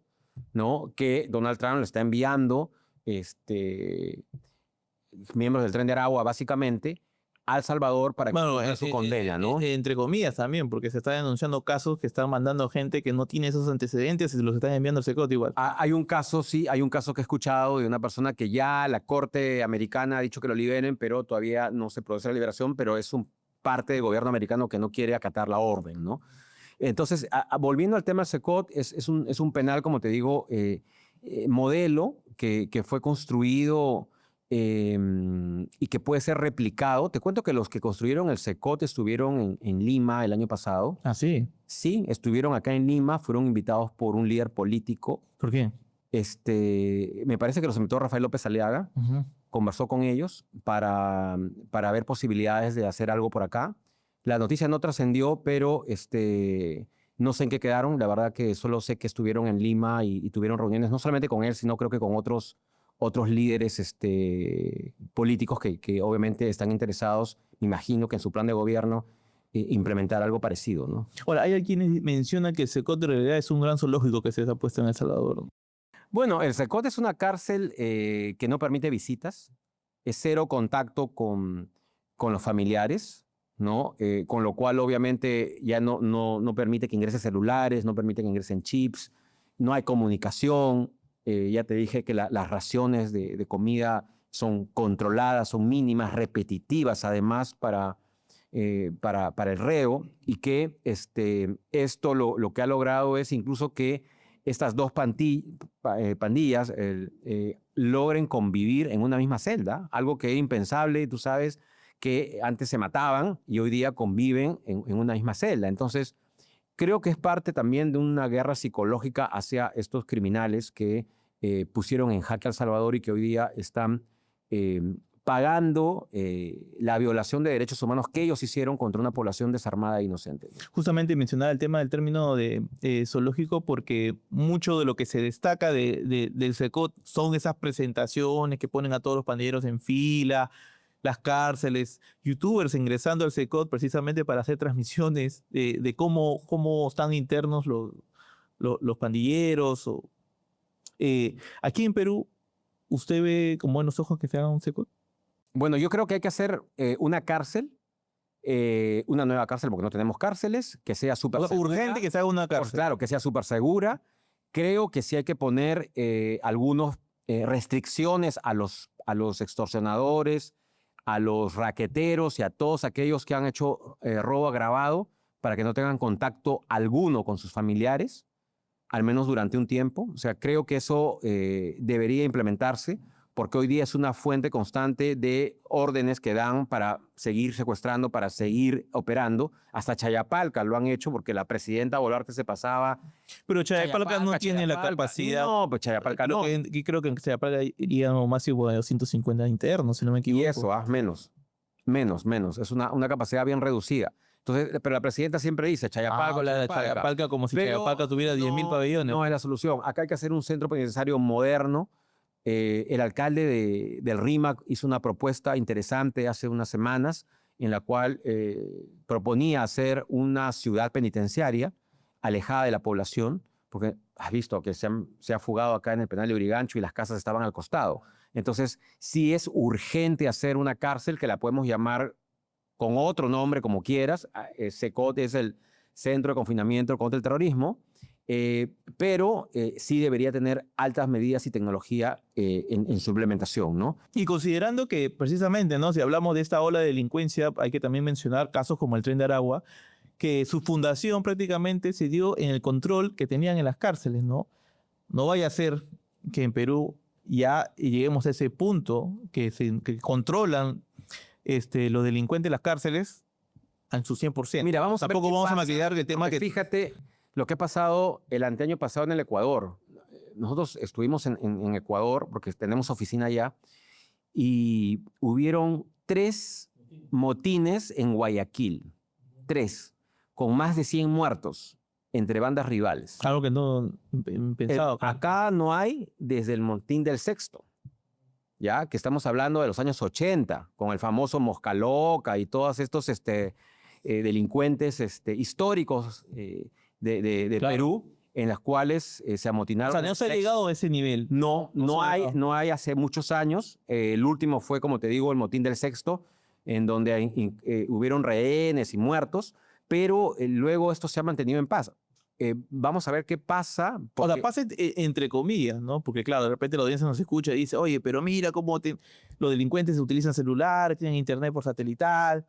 ¿no? Que Donald Trump le está enviando miembros del Tren de Aragua, básicamente, a El Salvador para que cumpla su condena, ¿no? Entre comillas también, porque se están denunciando casos que están mandando gente que no tiene esos antecedentes y se los están enviando al SECOT igual. Hay un caso que he escuchado de una persona que ya la Corte Americana ha dicho que lo liberen, pero todavía no se produce la liberación, pero es parte del gobierno americano que no quiere acatar la orden, ¿no? Entonces, volviendo al tema del SECOT, es un penal, como te digo, modelo que fue construido y que puede ser replicado. Te cuento que los que construyeron el SECOT estuvieron en Lima el año pasado. Ah, sí. Sí, estuvieron acá en Lima, fueron invitados por un líder político. ¿Por qué? Me parece que los invitó Rafael López Aliaga, conversó con ellos para ver posibilidades de hacer algo por acá. La noticia no trascendió, pero No sé en qué quedaron, la verdad que solo sé que estuvieron en Lima y tuvieron reuniones, no solamente con él, sino creo que con otros líderes políticos que obviamente están interesados, me imagino que en su plan de gobierno, implementar algo parecido, ¿no? Ahora, hay quienes mencionan que el Secot en realidad es un gran zoológico que se ha puesto en El Salvador. Bueno, el Secot es una cárcel que no permite visitas, es cero contacto con los familiares, ¿no? Con lo cual obviamente ya no permite que ingresen celulares, no permite que ingresen chips, no hay comunicación. Ya te dije que las raciones de comida son controladas, son mínimas, repetitivas además para el reo, y que esto lo que ha logrado es incluso que estas dos pandillas logren convivir en una misma celda, algo que era impensable, tú sabes, que antes se mataban y hoy día conviven en una misma celda. Entonces, creo que es parte también de una guerra psicológica hacia estos criminales que pusieron en jaque a El Salvador y que hoy día están eh, pagando la violación de derechos humanos que ellos hicieron contra una población desarmada e inocente. Justamente mencionaba el tema del término de zoológico porque mucho de lo que se destaca del Secot son esas presentaciones que ponen a todos los pandilleros en fila, las cárceles, youtubers ingresando al Secot precisamente para hacer transmisiones de cómo están internos los pandilleros. Aquí en Perú, ¿usted ve con buenos ojos que se haga un Secot? Bueno, yo creo que hay que hacer una cárcel, una nueva cárcel, porque no tenemos cárceles, que sea súper O sea, urgente que se haga una Pues cárcel. claro, que sea súper segura. Creo que sí hay que poner algunas restricciones a los extorsionadores, a los raqueteros y a todos aquellos que han hecho robo agravado para que no tengan contacto alguno con sus familiares, al menos durante un tiempo. O sea, creo que eso debería implementarse porque hoy día es una fuente constante de órdenes que dan para seguir secuestrando, para seguir operando. Hasta Chayapalca lo han hecho porque la presidenta Boluarte se pasaba. Pero Chayapalca no tiene la Chayapalca. capacidad. No, pues Chayapalca no. Creo que en Chayapalca iría máximo de 250 internos, si no me equivoco. Y eso, menos. Es una capacidad bien reducida. Entonces, pero la presidenta siempre dice, Chayapalca, Habla de Chayapalca como si Pero Chayapalca tuviera 10.000 pabellones. no es la solución. Acá hay que hacer un centro penitenciario moderno. El alcalde del RIMAC hizo una propuesta interesante hace unas semanas en la cual proponía hacer una ciudad penitenciaria alejada de la población, porque has visto que se ha fugado acá en el penal de Urigancho y las casas estaban al costado. Entonces, sí es urgente hacer una cárcel que la podemos llamar con otro nombre, como quieras. SECOT es el Centro de Confinamiento contra el Terrorismo, pero sí debería tener altas medidas y tecnología en su implementación, ¿no? Y considerando que precisamente, ¿no? Si hablamos de esta ola de delincuencia, hay que también mencionar casos como el Tren de Aragua, que su fundación prácticamente se dio en el control que tenían en las cárceles, ¿no? No vaya a ser que en Perú ya lleguemos a ese punto que controlan los delincuentes de las cárceles en su 100%. Mira, vamos a ver Tampoco qué vamos a pasa, maquillar el tema porque que... fíjate lo que ha pasado el anteaño pasado en el Ecuador. Nosotros estuvimos en Ecuador porque tenemos oficina allá y hubieron 3 motines en Guayaquil. 3, con más de 100 muertos entre bandas rivales. Algo que no pensado acá. Acá no hay desde el motín del Sexto, ya que estamos hablando de los años 80, con el famoso Mosca Loca y todos estos delincuentes históricos de Claro. Perú, en las cuales se amotinaron. O sea, no se ha llegado a ese nivel. No hay hace muchos años. El último fue, como te digo, el motín del Sexto, en donde hubieron rehenes y muertos, pero luego esto se ha mantenido en paz. Vamos a ver qué pasa. O sea, pasa entre comillas, ¿no? Porque claro, de repente la audiencia nos escucha y dice, oye, pero mira cómo los delincuentes utilizan celulares, tienen internet por satelital.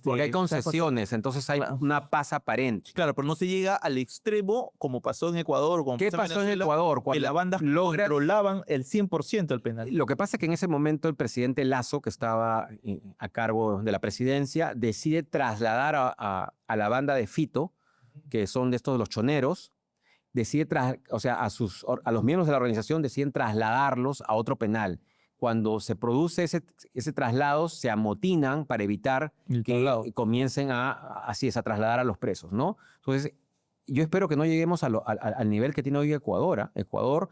Porque hay concesiones, entonces hay una paz aparente. Claro, pero no se llega al extremo como pasó en Ecuador. Como ¿Qué pasó en Ecuador? Que las bandas controlaban el 100% el penal. Lo que pasa es que en ese momento el presidente Lasso, que estaba a cargo de la presidencia, decide trasladar a la banda de Fito, que son de estos los choneros, o sea, a los miembros de la organización deciden trasladarlos a otro penal. Cuando se produce ese traslado, se amotinan para evitar que comiencen a trasladar a los presos, ¿no? Entonces, yo espero que no lleguemos al nivel que tiene hoy Ecuador. ¿Ah? Ecuador,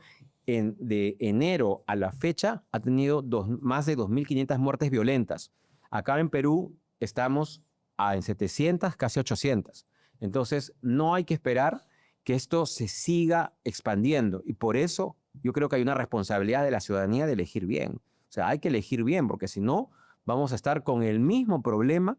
de enero a la fecha, ha tenido más de 2.500 muertes violentas. Acá en Perú estamos en 700, casi 800. Entonces, no hay que esperar que esto se siga expandiendo. Y por eso yo creo que hay una responsabilidad de la ciudadanía de elegir bien. O sea, hay que elegir bien, porque si no, vamos a estar con el mismo problema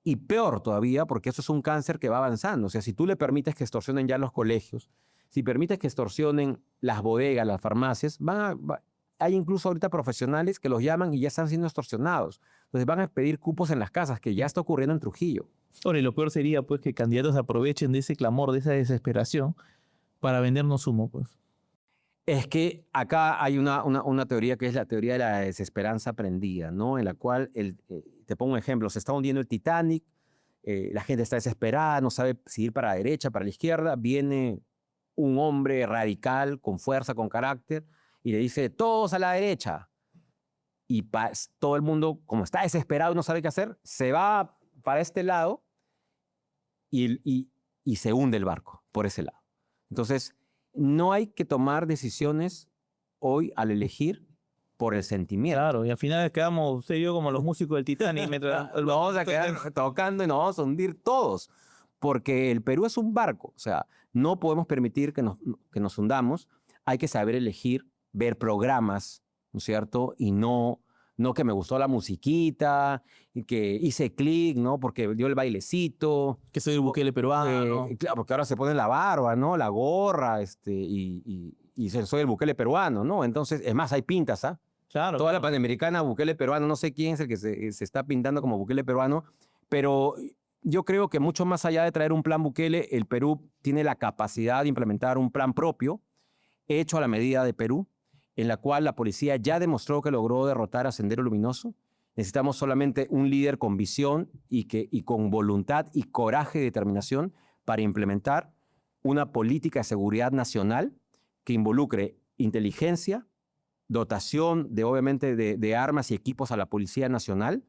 y peor todavía, porque eso es un cáncer que va avanzando. O sea, si tú le permites que extorsionen ya los colegios, si permites que extorsionen las bodegas, las farmacias, hay incluso ahorita profesionales que los llaman y ya están siendo extorsionados. Entonces van a pedir cupos en las casas, que ya está ocurriendo en Trujillo. Ahora, y lo peor sería pues que candidatos aprovechen de ese clamor, de esa desesperación para vendernos humo, pues. Es que acá hay una teoría que es la teoría de la desesperanza prendida, ¿no? En la cual, te pongo un ejemplo, se está hundiendo el Titanic, la gente está desesperada, no sabe si ir para la derecha, para la izquierda, viene un hombre radical, con fuerza, con carácter, y le dice, todos a la derecha. Y todo el mundo, como está desesperado y no sabe qué hacer, se va para este lado y se hunde el barco por ese lado. Entonces, no hay que tomar decisiones hoy al elegir por el sentimiento. Claro, y al final quedamos usted y yo como los músicos del Titanic. Mientras Nos vamos a quedar tocando y nos vamos a hundir todos, porque el Perú es un barco. O sea, no podemos permitir que nos hundamos. Hay que saber elegir, ver programas, ¿no es cierto? Y no que me gustó la musiquita, y que hice clic, ¿no? Porque dio el bailecito. que soy el Bukele peruano. Claro, porque ahora se pone la barba, ¿no? La gorra, y soy el Bukele peruano, ¿no? Entonces, es más, hay pintas, ¿ah? Claro. Toda la Panamericana, Bukele peruano, no sé quién es el que se está pintando como Bukele peruano, pero yo creo que mucho más allá de traer un plan Bukele, el Perú tiene la capacidad de implementar un plan propio, hecho a la medida de Perú, en la cual la policía ya demostró que logró derrotar a Sendero Luminoso. Necesitamos solamente un líder con visión y con voluntad y coraje y determinación para implementar una política de seguridad nacional que involucre inteligencia, dotación obviamente, de armas y equipos a la Policía Nacional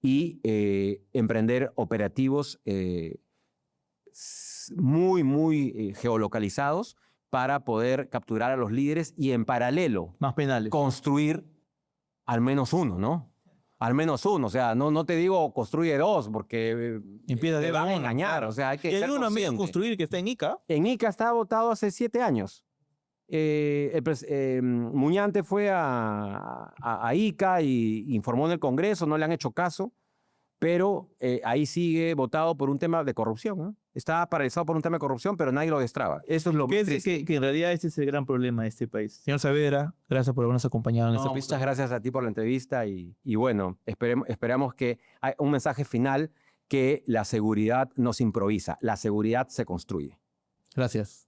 y emprender operativos muy geolocalizados para poder capturar a los líderes y en paralelo Más penales. construir al menos uno, ¿no? Al menos uno, o sea, no te digo construye dos porque Empieza te de van a uno, engañar, claro. o sea, hay que Y hay ser uno amigo consciente. construir que está en Ica. En Ica estaba votado hace 7 años. Muñante fue a Ica y informó en el Congreso, no le han hecho caso, pero ahí sigue votado por un tema de corrupción, ¿no? Está paralizado por un tema de corrupción, pero nadie lo destraba. Eso es lo Que triste. en realidad ese es el gran problema de este país. Señor Saavedra, gracias por habernos acompañado en No, este muchas episodio. gracias a ti por la entrevista y bueno, esperamos que hay un mensaje final que la seguridad no se improvisa, la seguridad se construye. Gracias.